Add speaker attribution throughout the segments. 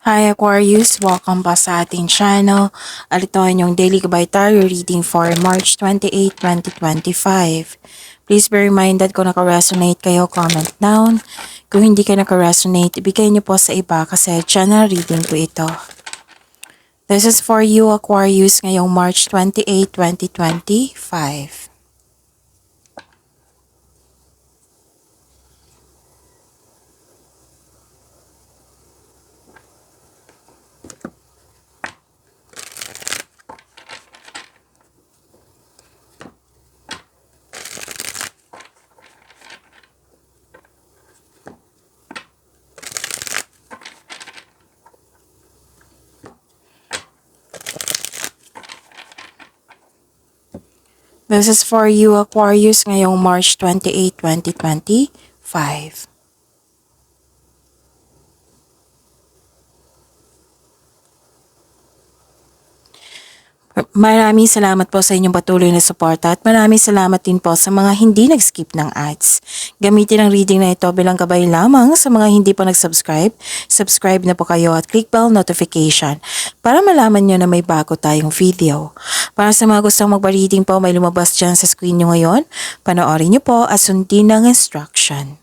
Speaker 1: Hi Aquarius! Welcome pa sa ating channel. Ito ang inyong daily gabay tarot reading for March 28, 2025. Please be reminded kung naka-resonate kayo, comment down. Kung hindi ka naka-resonate, ibigay niyo po sa iba kasi channel reading po ito. This is for you Aquarius ngayong March 28, 2025. This is for you Aquarius ngayong March 28, 2025. Maraming salamat po sa inyong patuloy na suporta at maraming salamat din po sa mga hindi nag-skip ng ads. Gamitin ang reading na ito bilang gabay lamang sa mga hindi pa nag-subscribe. Subscribe na po kayo at click bell notification para malaman nyo na may bago tayong video. Para sa mga gustong magpa-reading po, may lumabas dyan sa screen nyo ngayon. Panoorin nyo po at sundin ang instruction.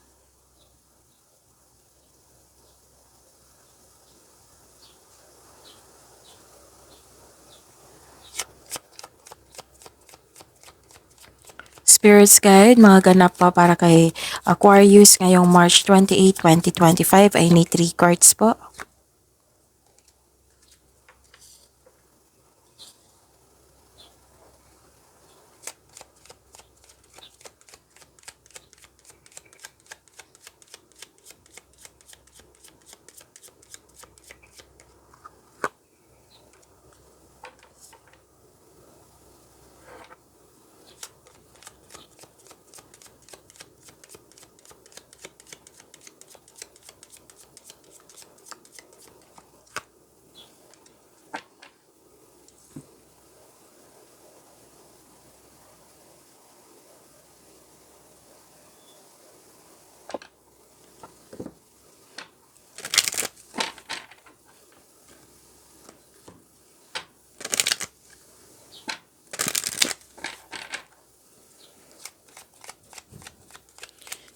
Speaker 1: Spirits Guide, mga ganap pa para kay Aquarius ngayong March 28, 2025 ay may 3 cards po.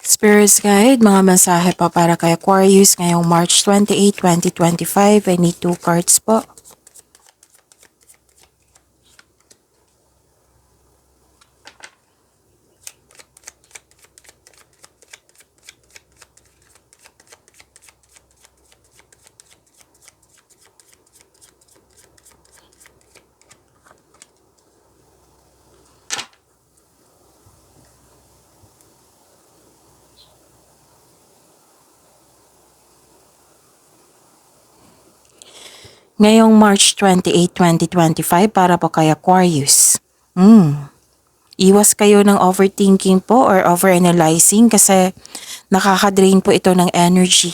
Speaker 1: Spirits Guide, mga mensahe pa para kay Aquarius ngayong March 28, 2025. I need 2 cards po. Ngayong March 28, 2025 para po kay Aquarius. Iwas kayo ng overthinking po or overanalyzing kasi nakaka-drain po ito ng energy.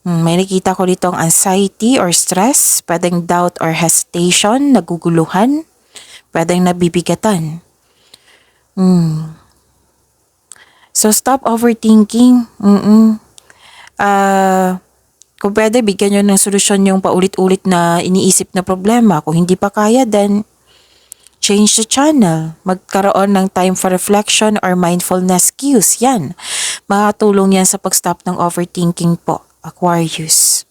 Speaker 1: May nakita ko ditong anxiety or stress, pwedeng doubt or hesitation, naguguluhan, pwedeng nabibigatan. So stop overthinking. Kung pwede, bigyan nyo ng solusyon yung paulit-ulit na iniisip na problema. Kung hindi pa kaya, then change the channel. Magkaroon ng time for reflection or mindfulness cues. Yan. Makatulong yan sa pag-stop ng overthinking po, Aquarius.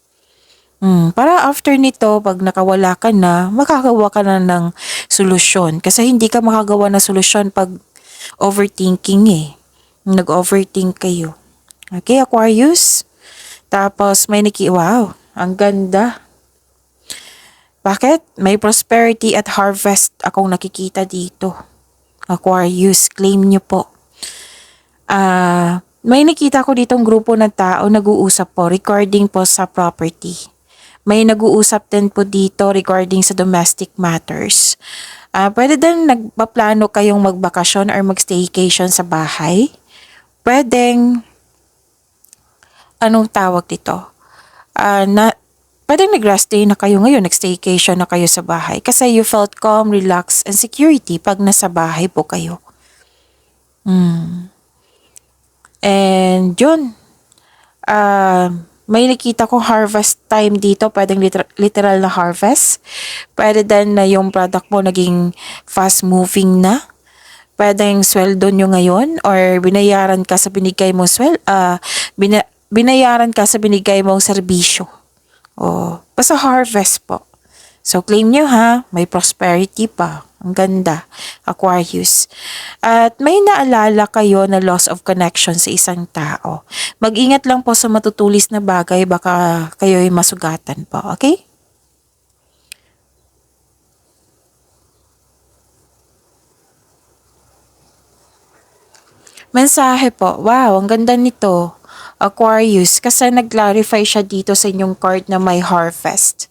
Speaker 1: Para after nito, pag nakawala ka na, makagawa ka na ng solusyon. Kasi hindi ka makagawa ng solusyon pag overthinking eh. Nag-overthink kayo. Okay, Aquarius? Tapos may wow, ang ganda. Bakit? May prosperity at harvest akong nakikita dito. Aquarius, claim nyo po. May nakita ko ditong grupo ng tao nag-uusap po regarding po sa property. May nag-uusap din po dito regarding sa domestic matters. Pwede din nagpaplano kayong magbakasyon or mag-staycation sa bahay. Pwedeng anong tawag dito? Pwedeng nag-rest day na kayo ngayon, nag-staycation na kayo sa bahay kasi you felt calm, relaxed, and security pag nasa bahay po kayo. And yun, May nakita ko harvest time dito, pwedeng literal na harvest. Pwede din na yung product mo naging fast moving na. Pwedeng sweldo nyo ngayon or binayaran ka sa binigay mong binayaran ka sa binigay mong serbisyo. O, basta harvest po. So, claim nyo ha, may prosperity pa. Ang ganda, Aquarius. At may naalala kayo na loss of connection sa isang tao. Mag-ingat lang po sa matutulis na bagay, baka kayo'y masugatan po, okay? Mensahe po, wow, ang ganda nito. Aquarius, kasi nag-clarify siya dito sa inyong card na may harvest.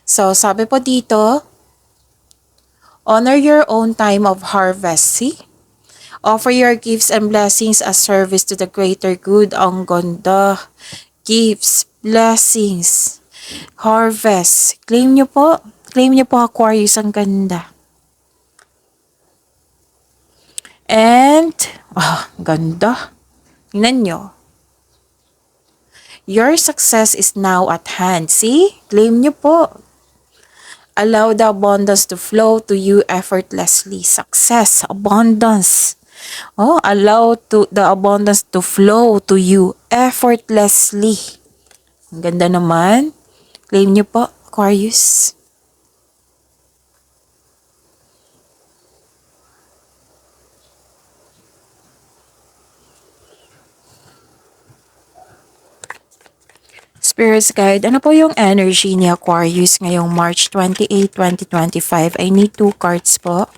Speaker 1: So, sabi po dito, honor your own time of harvest. See? Offer your gifts and blessings as service to the greater good. Ang ganda. Gifts, blessings, harvest. Claim nyo po. Claim nyo po, Aquarius. Ang ganda. And, ganda. Tingnan nyo. Your success is now at hand. See? Claim nyo po. Allow the abundance to flow to you effortlessly. Success, abundance. Oh, allow the abundance to flow to you effortlessly. Ang ganda naman. Claim nyo po, Aquarius. Spirits Guide, ano po yung energy ni Aquarius ngayong March 28, 2025? I need 2 cards po.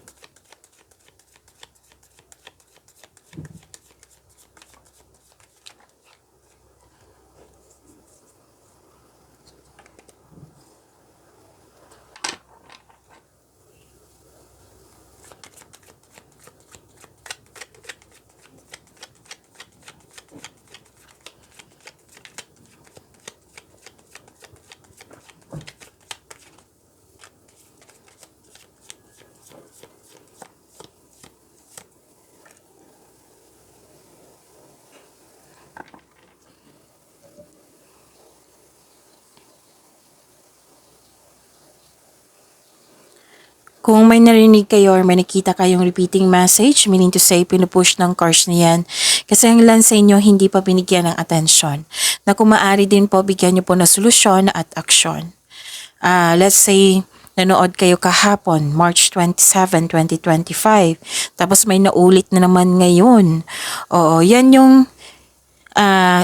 Speaker 1: Kung may narinig kayo or may nakita kayong repeating message, meaning to say, pinupush ng cards na yan, kasi ang ilan sa inyo hindi pa binigyan ng atensyon. Na kung maaari din po, bigyan nyo po na solusyon at aksyon. Let's say, nanood kayo kahapon, March 27, 2025. Tapos may naulit na naman ngayon. Oo, yan yung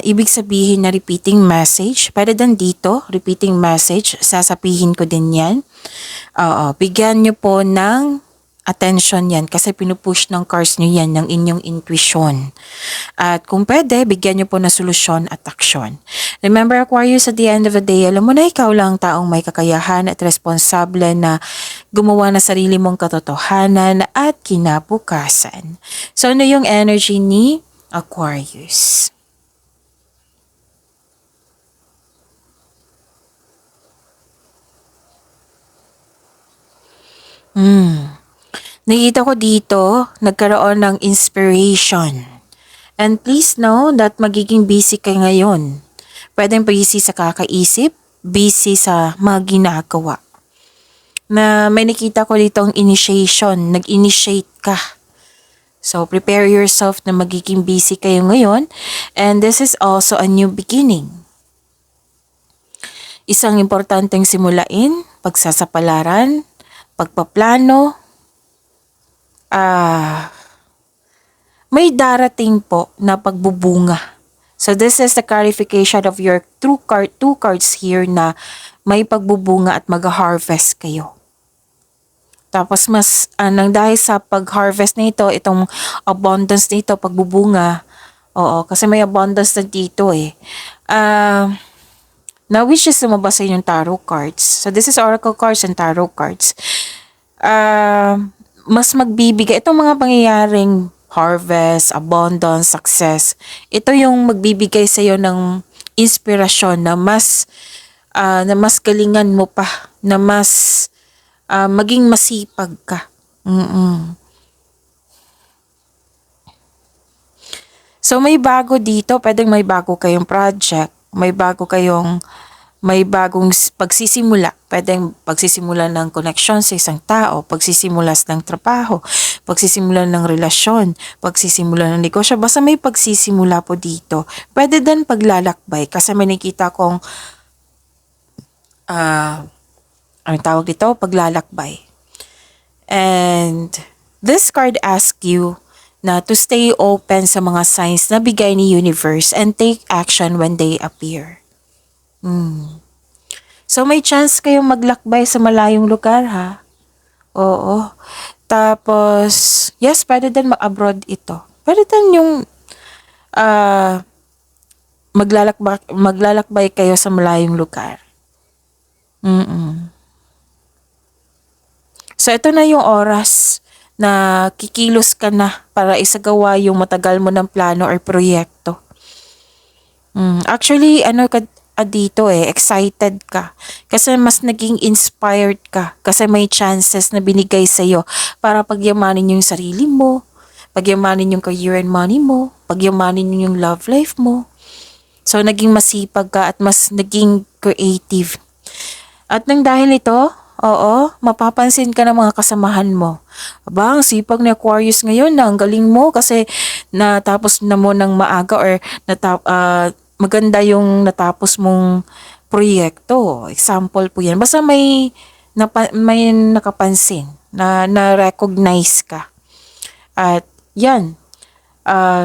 Speaker 1: ibig sabihin na repeating message. Pwede din dito, repeating message, sasabihin ko din yan. Bigyan nyo po ng attention yan kasi pinupush ng cards nyo yan ng inyong intuition. At kung pwede, bigyan nyo po ng solusyon at aksyon. Remember Aquarius, at the end of the day, alam mo na ikaw lang taong may kakayahan at responsable na gumawa na sarili mong katotohanan at kinabukasan. So ano yung energy ni Aquarius? Nakita ko dito, nagkaroon ng inspiration. And please know that magiging busy ka ngayon. Pwedeng busy sa kakaisip, busy sa mga ginagawa. Na may nakita ko dito ang initiation, nag-initiate ka. So prepare yourself na magiging busy kayo ngayon. And this is also a new beginning. Isang importanteng simulain, pagsasapalaran, pagpaplano, may darating po na pagbubunga. So this is the clarification of your two cards here na may pagbubunga at mag-harvest kayo. Tapos mas nang dahil sa pag-harvest nito, itong abundance nito, pagbubunga, kasi may abundance na dito eh. Na which is lumabas sa inyong tarot cards. So this is oracle cards and tarot cards. Mas magbibigay itong mga pangyayaring harvest, abundance, success. Ito yung magbibigay sa iyo ng inspirasyon na mas galingan mo pa, na mas maging masipag ka. So may bago dito, pwedeng may bago kayong project. may bagong pagsisimula. Pwedeng pagsisimula ng koneksyon sa isang tao, pagsisimula ng trabaho, pagsisimula ng relasyon, pagsisimula ng negosyo. Basta may pagsisimula po dito. Pwede din paglalakbay kasi may nakita kong ano tawag dito? Paglalakbay. And this card asks you na to stay open sa mga signs na bigay ni universe and take action when they appear. So may chance kayong maglakbay sa malayong lugar ha. Oo. Tapos, yes, pwede din mag-abroad ito. Pwede din yung maglalakbay kayo sa malayong lugar. So ito na yung oras na kikilos ka na para isagawa yung matagal mo ng plano or proyekto. Actually, ano ka dito excited ka. Kasi mas naging inspired ka. Kasi may chances na binigay sa'yo para pagyamanin yung sarili mo, pagyamanin yung career and money mo, pagyamanin yung love life mo. So, naging masipag ka at mas naging creative. At nang dahil ito, mapapansin ka ng mga kasamahan mo. Aba, ang sipag ni Aquarius ngayon na ang galing mo kasi natapos na mo ng maaga or maganda yung natapos mong proyekto. Example po yan. Basta may nakapansin na-recognize ka. At yan.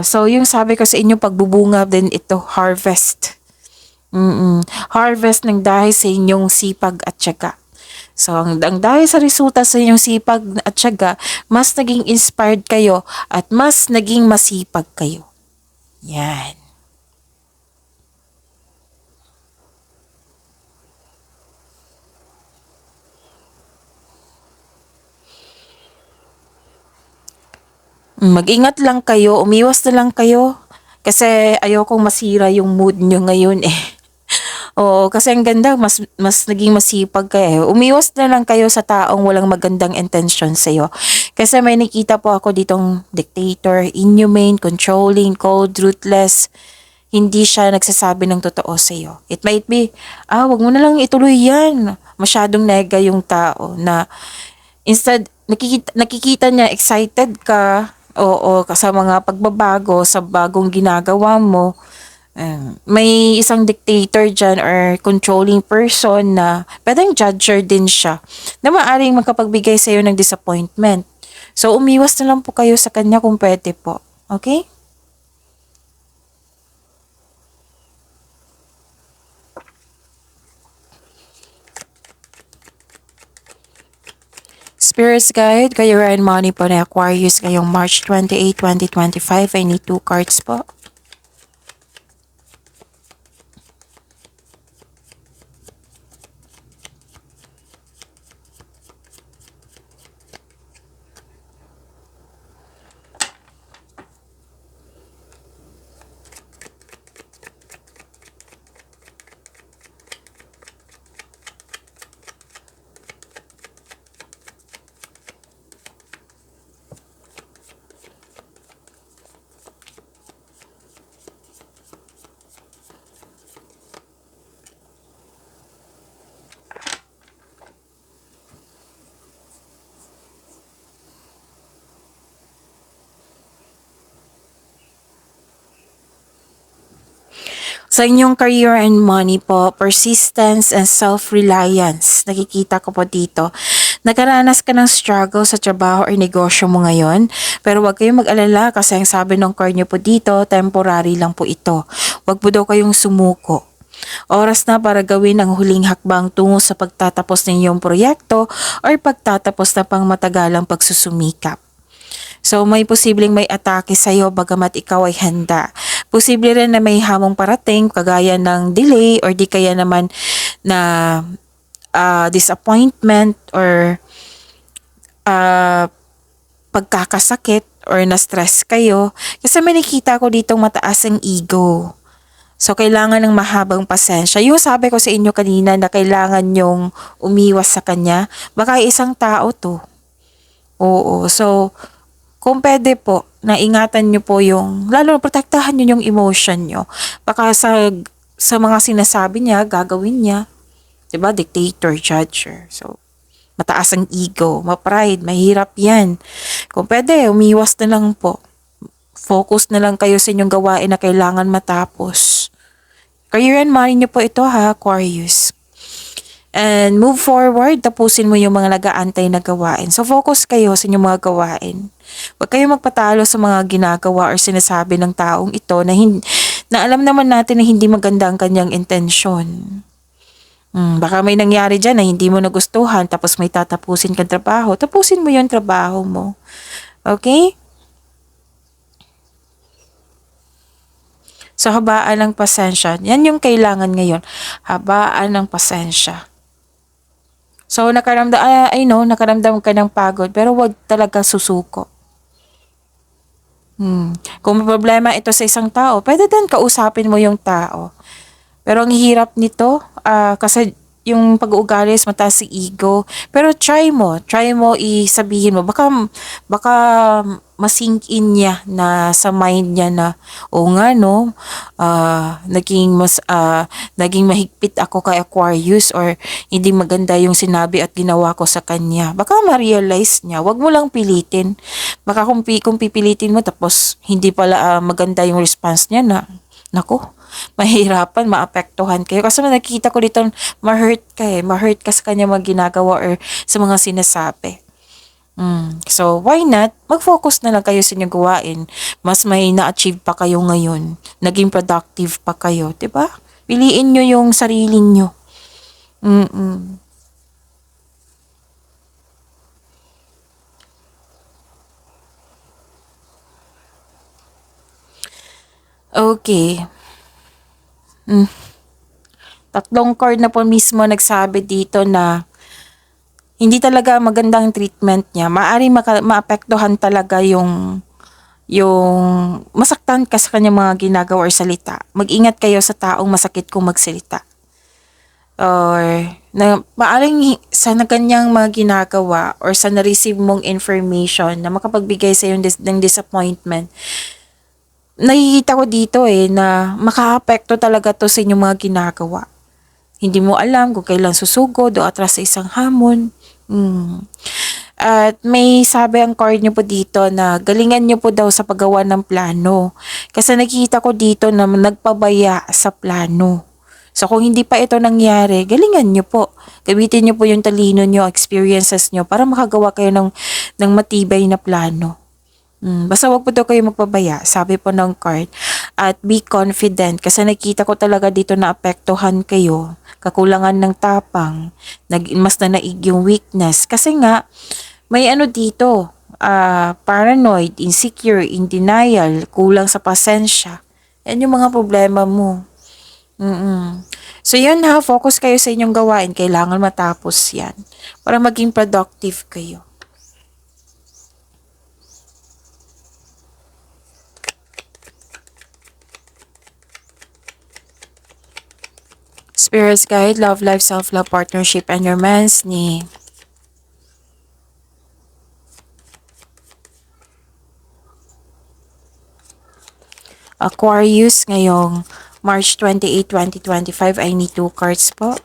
Speaker 1: So yung sabi ko sa inyo, pagbubunga din ito, harvest. Harvest ng dahil sa inyong sipag at tiyaga. So, ang dahil sa resulta sa inyong sipag at tiyaga, mas naging inspired kayo at mas naging masipag kayo. Yan. Mag-ingat lang kayo, umiwas na lang kayo. Kasi ayokong masira yung mood nyo ngayon Oo, kasi ang ganda, mas naging masipag kayo. Umiwas na lang kayo sa taong walang magandang intention sa'yo. Kasi may nakita po ako ditong dictator, inhumane, controlling, cold, ruthless. Hindi siya nagsasabi ng totoo sa'yo. It might be, wag mo na lang ituloy yan. Masyadong nega yung tao na instead, nakikita niya, excited ka, sa mga pagbabago, sa bagong ginagawa mo. May isang dictator dyan or controlling person na pwedeng judger din siya na maaaring magkapagbigay sa iyo ng disappointment. So, umiwas na lang po kayo sa kanya kung pwede po. Okay? Spirits Guide, Career and Money po na Aquarius ngayong March 28, 2025. I need 2 cards po. Sa inyong career and money po, persistence and self-reliance. Nakikita ko po dito. Nagkaranas ka ng struggle sa trabaho or negosyo mo ngayon, pero huwag kayong mag-alala kasi ang sabi ng card nyo po dito, temporary lang po ito. Huwag po daw kayong sumuko. Oras na para gawin ang huling hakbang tungo sa pagtatapos ng iyong proyekto or pagtatapos na pang matagalang pagsusumikap. So may posibleng may atake sa iyo bagamat ikaw ay handa. Posible rin na may hamong parating kagaya ng delay or di kaya naman na disappointment or pagkakasakit or na-stress kayo. Kasi may nakita ko ditong mataas ang ego. So, kailangan ng mahabang pasensya. Yung sabi ko sa inyo kanina na kailangan nyong umiwas sa kanya, baka isang tao to. Oo. So, kung pwede po, na ingatan nyo po yung, lalo protektahan nyo yung emotion nyo. Baka sa mga sinasabi niya, gagawin niya. 'Di ba? Dictator, judger. So, mataas ang ego, ma-pride, mahirap yan. Kung pwede, umiwas na lang po. Focus na lang kayo sa inyong gawain na kailangan matapos. Career and money niyo po ito ha, Aquarius. And move forward, tapusin mo yung mga nag-aantay na gawain. So focus kayo sa inyong mga gawain. Huwag kayo magpatalo sa mga ginagawa or sinasabi ng taong ito na alam naman natin na hindi maganda ang kanyang intensyon. Baka may nangyari dyan na hindi mo nagustuhan tapos may tatapusin kang trabaho. Tapusin mo yung trabaho mo. Okay? So, habaan ng pasensya. Yan yung kailangan ngayon. Habaan ng pasensya. So, nakaramdam ka ng pagod pero wag talaga susuko. Kung may problema ito sa isang tao, pwede din kausapin mo yung tao. Pero ang hirap nito, kasi yung pag-uugali is mataas si ego. Pero try mo isabihin mo. Baka masink in niya na sa mind niya na, o nga no, naging mahigpit ako kay Aquarius or hindi maganda yung sinabi at ginawa ko sa kanya. Baka ma-realize niya, wag mo lang pilitin. Baka kung pipilitin mo tapos hindi pala maganda yung response niya na, nako, mahirapan, maapektuhan kayo. Kasi nakikita ko dito, ma-hurt ka sa kanya mga ginagawa or sa mga sinasabi. So, why not? Mag-focus na lang kayo sa inyong gawain. Mas may na-achieve pa kayo ngayon. Naging productive pa kayo, 'di ba? Piliin nyo yung sarili nyo. Okay. Tatlong card na po mismo nagsabi dito na hindi talaga magandang treatment niya. Maaaring maapektuhan talaga yung masaktan ka sa kanyang mga ginagawa or salita. Mag-ingat kayo sa taong masakit kung magsalita. Or na maaaring sa na kanyang mga ginagawa or sa na-receive mong information na makapagbigay sa iyo ng disappointment. Nakikita ko dito na makaapekto talaga to sa inyong mga ginagawa. Hindi mo alam kung kailan susugod o atras sa isang hamon. At may sabi ang card niyo po dito na galingan niyo po daw sa paggawa ng plano. Kasi nakikita ko dito na nagpabaya sa plano. So kung hindi pa ito nangyari, galingan niyo po. Gamitin niyo po yung talino niyo, experiences niyo para makagawa kayo ng matibay na plano. Basta wag po daw kayo magpabaya, sabi po ng card. At be confident kasi nakita ko talaga dito na apektuhan kayo. Kakulangan ng tapang, mas nanaig yung weakness. Kasi nga, may dito, paranoid, insecure, in denial, kulang sa pasensya. Yan yung mga problema mo. So yun ha, focus kayo sa inyong gawain. Kailangan matapos yan para maging productive kayo. Spirits guide, love, life, self-love, partnership, and romance ni Aquarius ngayong March 28, 2025. I need 2 cards po.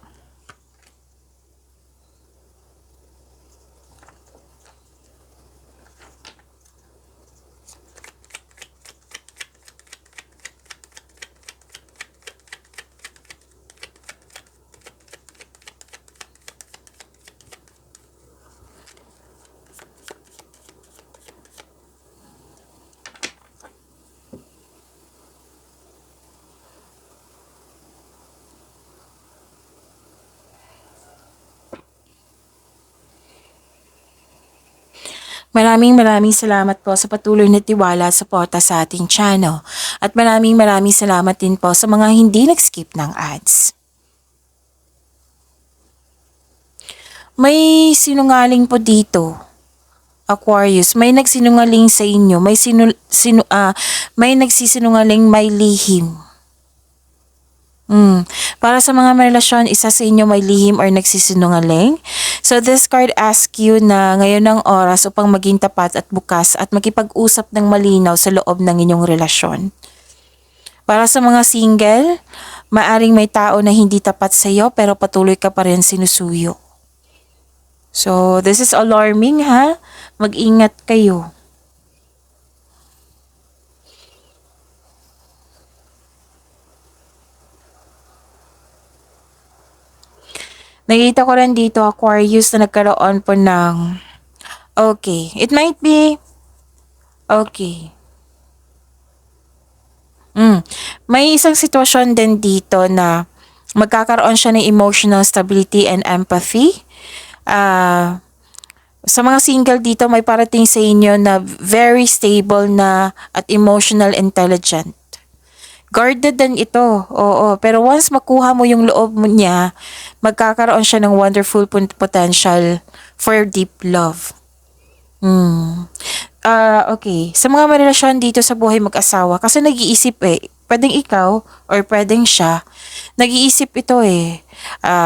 Speaker 1: Maraming salamat po sa patuloy na tiwala at suporta sa ating channel. At maraming salamat din po sa mga hindi nag-skip ng ads. May sinungaling po dito, Aquarius. May nagsinungaling sa inyo. May nagsisinungaling, may lihim. Para sa mga may relasyon, isa sa inyo may lihim or nagsisinungaling. So this card asks you na ngayon ang oras upang maging tapat at bukas at makipag-usap ng malinaw sa loob ng inyong relasyon. Para sa mga single, Maaring may tao na hindi tapat sa iyo pero patuloy ka pa rin sinusuyo. So, this is alarming ha. Mag-ingat kayo. Nakita ko rin dito, Aquarius, na nagkaroon po ng, okay, it might be, okay. May isang sitwasyon din dito na magkakaroon siya ng emotional stability and empathy. Sa mga single dito, may parating sa inyo na very stable na at emotional intelligent. Guarded din ito, oo. Pero once makuha mo yung loob mo niya, magkakaroon siya ng wonderful potential for deep love. Okay. Sa mga may relasyon dito sa buhay mag-asawa, kasi nag-iisip pwedeng ikaw or pwedeng siya, nag-iisip ito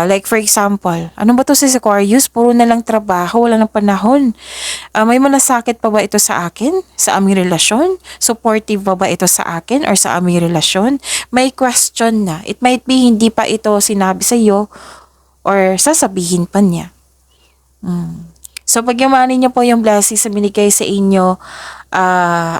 Speaker 1: like for example, ano ba to si Aquarius? Puro na lang trabaho, wala nang panahon. May malasakit pa ba ito sa akin? Sa aming relasyon? Supportive ba ito sa akin or sa aming relasyon? May question na. It might be hindi pa ito sinabi sa iyo or sasabihin pa niya. So, pagyamanin niyo po yung blessings na binigay sa inyo,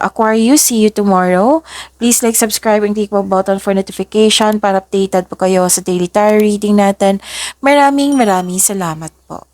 Speaker 1: Aquarius. See you tomorrow. Please like, subscribe, and click the button for notification para updated po kayo sa daily tarot reading natin. Maraming salamat po.